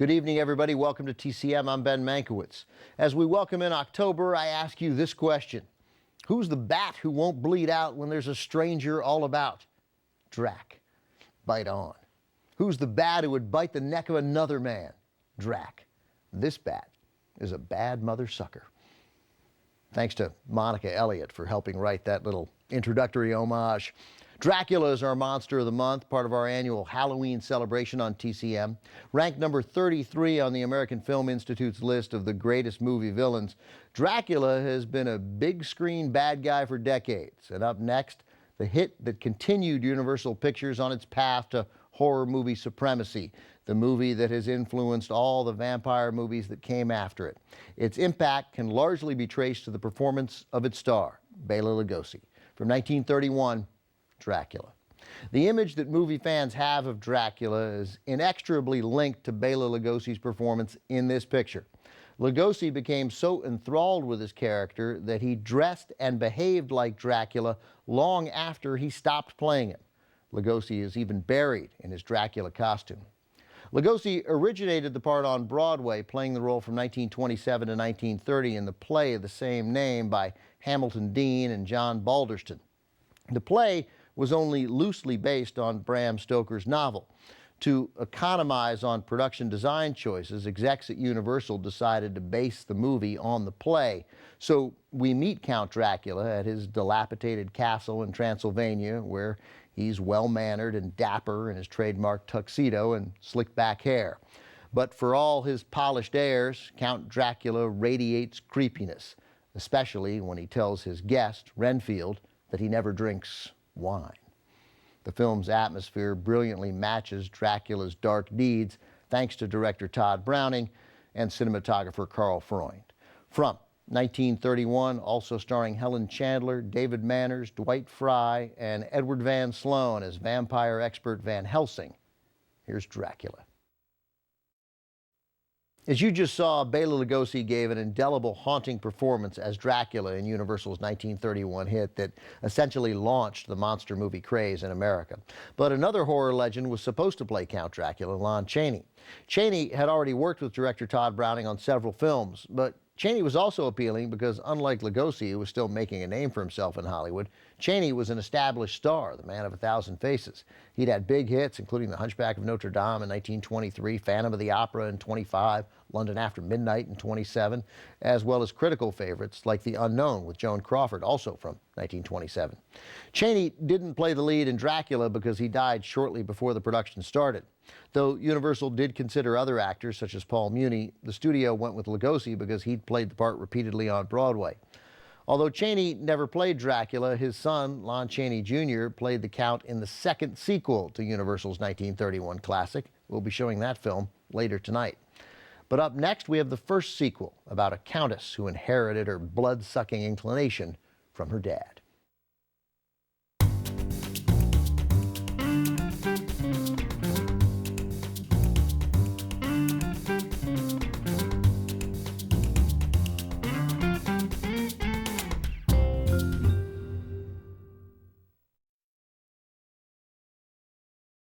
Good evening, everybody. Welcome to TCM. I'm Ben Mankiewicz. As we welcome in October, I ask you this question. Who's the bat who won't bleed out when there's a stranger all about? Drac. Bite on. Who's the bat who would bite the neck of another man? Drac. This bat is a bad mother sucker. Thanks to Monica Elliott for helping write that little introductory homage. Dracula is our monster of the month, part of our annual Halloween celebration on TCM. Ranked number 33 on the American Film Institute's list of the greatest movie villains, Dracula has been a big screen bad guy for decades. And up next, the hit that continued Universal Pictures on its path to horror movie supremacy, the movie that has influenced all the vampire movies that came after it. Its impact can largely be traced to the performance of its star, Bela Lugosi. From 1931, Dracula. The image that movie fans have of Dracula is inextricably linked to Bela Lugosi's performance in this picture. Lugosi became so enthralled with his character that he dressed and behaved like Dracula long after he stopped playing him. Lugosi is even buried in his Dracula costume. Lugosi originated the part on Broadway, playing the role from 1927 to 1930 in the play of the same name by Hamilton Dean and John Balderston. The play was only loosely based on Bram Stoker's novel. To economize on production design choices, execs at Universal decided to base the movie on the play. So we meet Count Dracula at his dilapidated castle in Transylvania, where he's well-mannered and dapper in his trademark tuxedo and slick-back hair. But for all his polished airs, Count Dracula radiates creepiness, especially when he tells his guest, Renfield, that he never drinks wine. The film's atmosphere brilliantly matches Dracula's dark deeds, thanks to director Todd Browning and cinematographer Carl Freund. From 1931, also starring Helen Chandler, David Manners, Dwight Fry, and Edward Van Sloan as vampire expert Van Helsing, here's Dracula. As you just saw, Bela Lugosi gave an indelible, haunting performance as Dracula in Universal's 1931 hit that essentially launched the monster movie craze in America. But another horror legend was supposed to play Count Dracula, Lon Chaney. Chaney had already worked with director Todd Browning on several films, but Chaney was also appealing because, unlike Lugosi, who was still making a name for himself in Hollywood, Chaney was an established star, the man of 1,000 faces. He'd had big hits, including The Hunchback of Notre Dame in 1923, Phantom of the Opera in 25, London After Midnight in 27, as well as critical favorites like The Unknown with Joan Crawford, also from 1927. Chaney didn't play the lead in Dracula because he died shortly before the production started. Though Universal did consider other actors, such as Paul Muni, the studio went with Lugosi because he'd played the part repeatedly on Broadway. Although Chaney never played Dracula, his son, Lon Chaney Jr., played the Count in the second sequel to Universal's 1931 classic. We'll be showing that film later tonight. But up next, we have the first sequel about a countess who inherited her blood-sucking inclination from her dad.